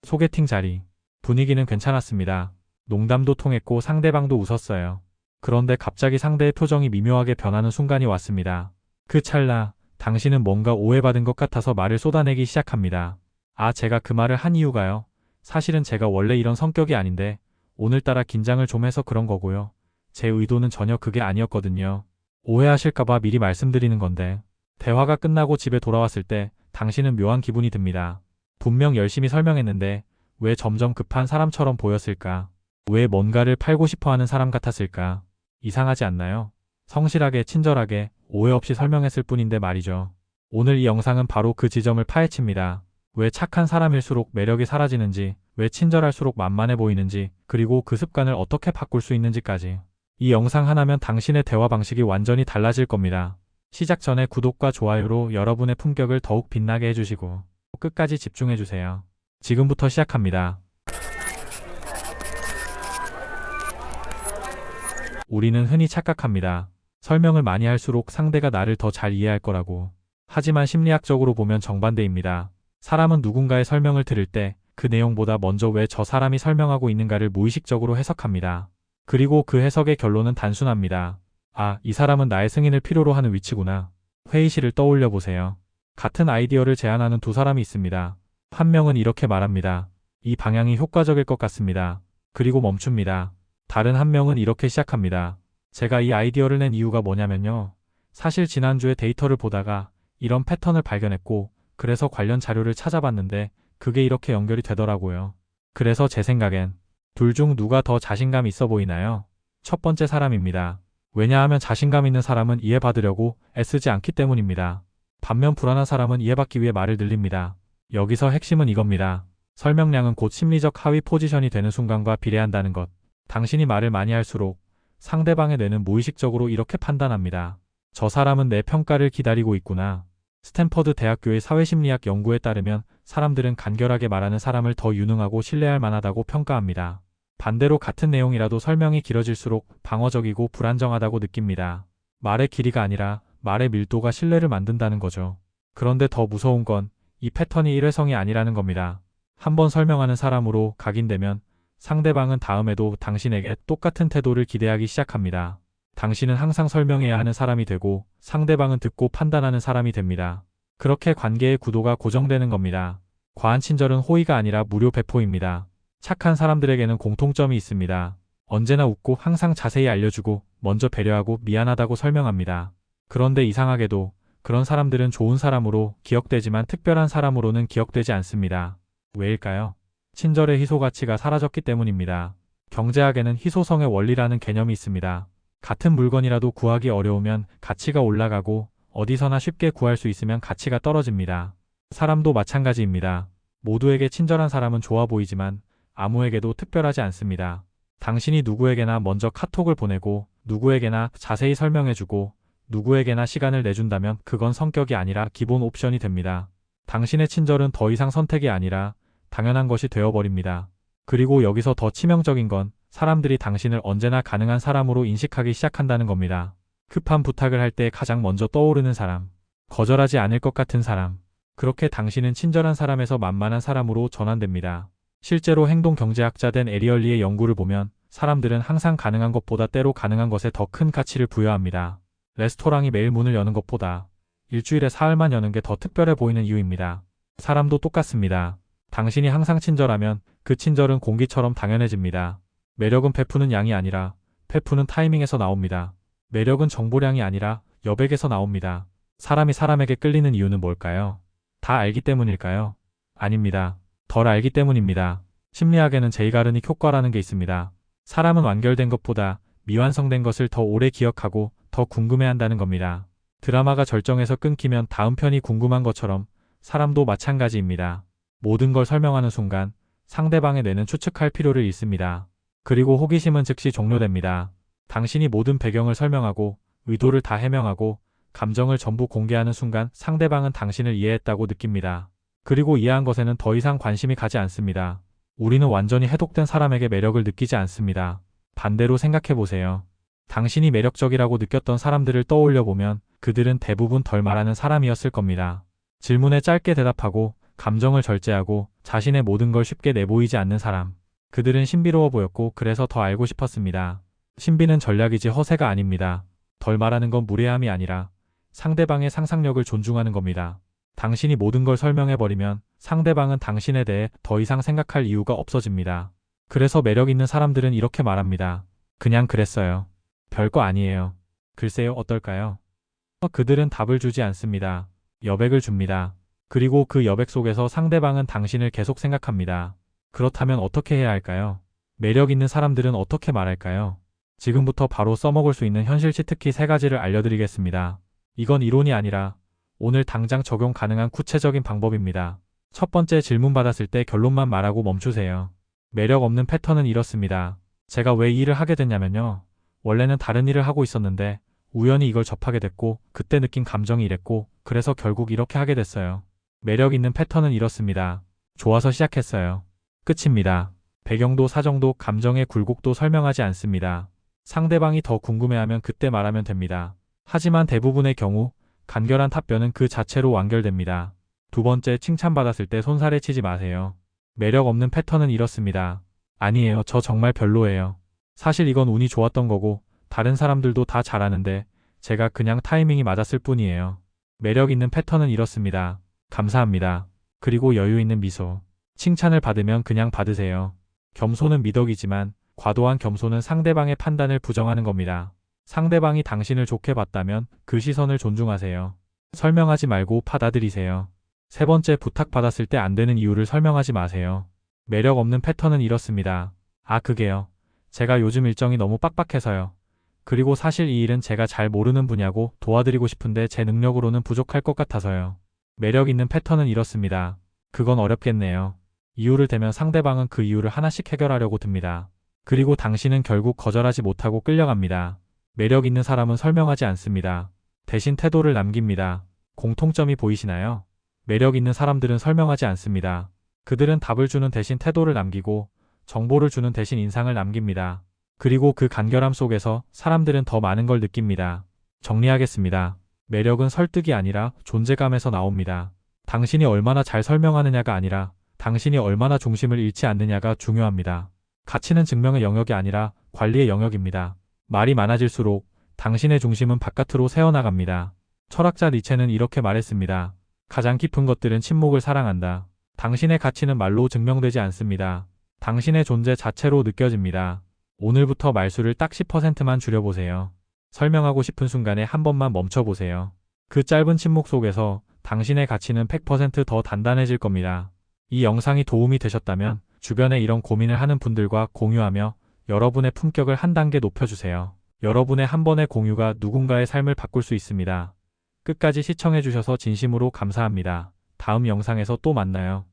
소개팅 자리. 분위기는 괜찮았습니다. 농담도 통했고 상대방도 웃었어요. 그런데 갑자기 상대의 표정이 미묘하게 변하는 순간이 왔습니다. 그 찰나 당신은 뭔가 오해받은 것 같아서 말을 쏟아내기 시작합니다. 제가 그 말을 한 이유가요. 사실은 제가 원래 이런 성격이 아닌데 오늘따라 긴장을 좀 해서 그런 거고요. 제 의도는 전혀 그게 아니었거든요. 오해하실까봐 미리 말씀드리는 건데. 대화가 끝나고 집에 돌아왔을 때 당신은 묘한 기분이 듭니다. 분명 열심히 설명했는데 왜 점점 급한 사람처럼 보였을까? 왜 뭔가를 팔고 싶어 하는 사람 같았을까? 이상하지 않나요? 성실하게 친절하게 오해 없이 설명했을 뿐인데 말이죠. 오늘 이 영상은 바로 그 지점을 파헤칩니다. 왜 착한 사람일수록 매력이 사라지는지, 왜 친절할수록 만만해 보이는지, 그리고 그 습관을 어떻게 바꿀 수 있는지까지. 이 영상 하나면 당신의 대화 방식이 완전히 달라질 겁니다. 시작 전에 구독과 좋아요로 여러분의 품격을 더욱 빛나게 해주시고 끝까지 집중해주세요. 지금부터 시작합니다. 우리는 흔히 착각합니다. 설명을 많이 할수록 상대가 나를 더 잘 이해할 거라고. 하지만 심리학적으로 보면 정반대입니다. 사람은 누군가의 설명을 들을 때 그 내용보다 먼저 왜 저 사람이 설명하고 있는가를 무의식적으로 해석합니다. 그리고 그 해석의 결론은 단순합니다. 이 사람은 나의 승인을 필요로 하는 위치구나. 회의실을 떠올려 보세요. 같은 아이디어를 제안하는 두 사람이 있습니다. 한 명은 이렇게 말합니다. 이 방향이 효과적일 것 같습니다. 그리고 멈춥니다. 다른 한 명은 이렇게 시작합니다. 제가 이 아이디어를 낸 이유가 뭐냐면요. 사실 지난주에 데이터를 보다가 이런 패턴을 발견했고 그래서 관련 자료를 찾아봤는데 그게 이렇게 연결이 되더라고요. 그래서 제 생각엔 둘 중 누가 더 자신감 있어 보이나요? 첫 번째 사람입니다. 왜냐하면 자신감 있는 사람은 이해받으려고 애쓰지 않기 때문입니다. 반면 불안한 사람은 이해받기 위해 말을 늘립니다. 여기서 핵심은 이겁니다. 설명량은 곧 심리적 하위 포지션이 되는 순간과 비례한다는 것. 당신이 말을 많이 할수록 상대방의 뇌는 무의식적으로 이렇게 판단합니다. 저 사람은 내 평가를 기다리고 있구나. 스탠퍼드 대학교의 사회심리학 연구에 따르면 사람들은 간결하게 말하는 사람을 더 유능하고 신뢰할 만하다고 평가합니다. 반대로 같은 내용이라도 설명이 길어질수록 방어적이고 불안정하다고 느낍니다. 말의 길이가 아니라 말의 밀도가 신뢰를 만든다는 거죠. 그런데 더 무서운 건 이 패턴이 일회성이 아니라는 겁니다. 한번 설명하는 사람으로 각인되면 상대방은 다음에도 당신에게 똑같은 태도를 기대하기 시작합니다. 당신은 항상 설명해야 하는 사람이 되고 상대방은 듣고 판단하는 사람이 됩니다. 그렇게 관계의 구도가 고정되는 겁니다. 과한 친절은 호의가 아니라 무료 배포입니다. 착한 사람들에게는 공통점이 있습니다. 언제나 웃고 항상 자세히 알려주고 먼저 배려하고 미안하다고 설명합니다. 그런데 이상하게도 그런 사람들은 좋은 사람으로 기억되지만 특별한 사람으로는 기억되지 않습니다. 왜일까요? 친절의 희소 가치가 사라졌기 때문입니다. 경제학에는 희소성의 원리라는 개념이 있습니다. 같은 물건이라도 구하기 어려우면 가치가 올라가고 어디서나 쉽게 구할 수 있으면 가치가 떨어집니다. 사람도 마찬가지입니다. 모두에게 친절한 사람은 좋아 보이지만 아무에게도 특별하지 않습니다. 당신이 누구에게나 먼저 카톡을 보내고 누구에게나 자세히 설명해주고 누구에게나 시간을 내준다면 그건 성격이 아니라 기본 옵션이 됩니다. 당신의 친절은 더 이상 선택이 아니라 당연한 것이 되어버립니다. 그리고 여기서 더 치명적인 건 사람들이 당신을 언제나 가능한 사람으로 인식하기 시작한다는 겁니다. 급한 부탁을 할 때 가장 먼저 떠오르는 사람, 거절하지 않을 것 같은 사람, 그렇게 당신은 친절한 사람에서 만만한 사람으로 전환됩니다. 실제로 행동경제학자 된 에리얼리의 연구를 보면 사람들은 항상 가능한 것보다 때로 가능한 것에 더 큰 가치를 부여합니다. 레스토랑이 매일 문을 여는 것보다 일주일에 사흘만 여는 게 더 특별해 보이는 이유입니다. 사람도 똑같습니다. 당신이 항상 친절하면 그 친절은 공기처럼 당연해집니다. 매력은 베푸는 양이 아니라 베푸는 타이밍에서 나옵니다. 매력은 정보량이 아니라 여백에서 나옵니다. 사람이 사람에게 끌리는 이유는 뭘까요? 다 알기 때문일까요? 아닙니다. 덜 알기 때문입니다. 심리학에는 제이가르닉 효과라는 게 있습니다. 사람은 완결된 것보다 미완성된 것을 더 오래 기억하고 더 궁금해한다는 겁니다. 드라마가 절정에서 끊기면 다음 편이 궁금한 것처럼 사람도 마찬가지입니다. 모든 걸 설명하는 순간 상대방의 뇌는 추측할 필요를 잃습니다. 그리고 호기심은 즉시 종료됩니다. 당신이 모든 배경을 설명하고 의도를 다 해명하고 감정을 전부 공개하는 순간 상대방은 당신을 이해했다고 느낍니다. 그리고 이해한 것에는 더 이상 관심이 가지 않습니다. 우리는 완전히 해독된 사람에게 매력을 느끼지 않습니다. 반대로 생각해보세요. 당신이 매력적이라고 느꼈던 사람들을 떠올려 보면 그들은 대부분 덜 말하는 사람이었을 겁니다. 질문에 짧게 대답하고 감정을 절제하고 자신의 모든 걸 쉽게 내보이지 않는 사람. 그들은 신비로워 보였고 그래서 더 알고 싶었습니다. 신비는 전략이지 허세가 아닙니다. 덜 말하는 건 무례함이 아니라 상대방의 상상력을 존중하는 겁니다. 당신이 모든 걸 설명해버리면 상대방은 당신에 대해 더 이상 생각할 이유가 없어집니다. 그래서 매력 있는 사람들은 이렇게 말합니다. 그냥 그랬어요. 별거 아니에요. 글쎄요, 어떨까요? 그들은 답을 주지 않습니다. 여백을 줍니다. 그리고 그 여백 속에서 상대방은 당신을 계속 생각합니다. 그렇다면 어떻게 해야 할까요? 매력 있는 사람들은 어떻게 말할까요? 지금부터 바로 써먹을 수 있는 현실치 특히 3가지를 알려드리겠습니다. 이건 이론이 아니라 오늘 당장 적용 가능한 구체적인 방법입니다. 첫 번째, 질문 받았을 때 결론만 말하고 멈추세요. 매력 없는 패턴은 이렇습니다. 제가 왜 이 일을 하게 됐냐면요. 원래는 다른 일을 하고 있었는데 우연히 이걸 접하게 됐고 그때 느낀 감정이 이랬고 그래서 결국 이렇게 하게 됐어요. 매력 있는 패턴은 이렇습니다. 좋아서 시작했어요. 끝입니다. 배경도 사정도 감정의 굴곡도 설명하지 않습니다. 상대방이 더 궁금해하면 그때 말하면 됩니다. 하지만 대부분의 경우 간결한 답변은 그 자체로 완결됩니다. 두 번째, 칭찬받았을 때 손살에 치지 마세요. 매력 없는 패턴은 이렇습니다. 아니에요, 저 정말 별로예요. 사실 이건 운이 좋았던 거고 다른 사람들도 다 잘하는데 제가 그냥 타이밍이 맞았을 뿐이에요. 매력 있는 패턴은 이렇습니다. 감사합니다. 그리고 여유 있는 미소. 칭찬을 받으면 그냥 받으세요. 겸손은 미덕이지만 과도한 겸손은 상대방의 판단을 부정하는 겁니다. 상대방이 당신을 좋게 봤다면 그 시선을 존중하세요. 설명하지 말고 받아들이세요. 세 번째, 부탁받았을 때 안 되는 이유를 설명하지 마세요. 매력 없는 패턴은 이렇습니다. 아, 그게요. 제가 요즘 일정이 너무 빡빡해서요. 그리고 사실 이 일은 제가 잘 모르는 분야고 도와드리고 싶은데 제 능력으로는 부족할 것 같아서요. 매력 있는 패턴은 이렇습니다. 그건 어렵겠네요. 이유를 대면 상대방은 그 이유를 하나씩 해결하려고 듭니다. 그리고 당신은 결국 거절하지 못하고 끌려갑니다. 매력 있는 사람은 설명하지 않습니다. 대신 태도를 남깁니다. 공통점이 보이시나요? 매력 있는 사람들은 설명하지 않습니다. 그들은 답을 주는 대신 태도를 남기고 정보를 주는 대신 인상을 남깁니다. 그리고 그 간결함 속에서 사람들은 더 많은 걸 느낍니다. 정리하겠습니다. 매력은 설득이 아니라 존재감에서 나옵니다. 당신이 얼마나 잘 설명하느냐가 아니라 당신이 얼마나 중심을 잃지 않느냐가 중요합니다. 가치는 증명의 영역이 아니라 관리의 영역입니다. 말이 많아질수록 당신의 중심은 바깥으로 새어나갑니다. 철학자 니체는 이렇게 말했습니다. 가장 깊은 것들은 침묵을 사랑한다. 당신의 가치는 말로 증명되지 않습니다. 당신의 존재 자체로 느껴집니다. 오늘부터 말수를 딱 10%만 줄여보세요. 설명하고 싶은 순간에 한 번만 멈춰보세요. 그 짧은 침묵 속에서 당신의 가치는 100%더 단단해질 겁니다. 이 영상이 도움이 되셨다면 주변에 이런 고민을 하는 분들과 공유하며 여러분의 품격을 한 단계 높여주세요. 여러분의 한 번의 공유가 누군가의 삶을 바꿀 수 있습니다. 끝까지 시청해주셔서 진심으로 감사합니다. 다음 영상에서 또 만나요.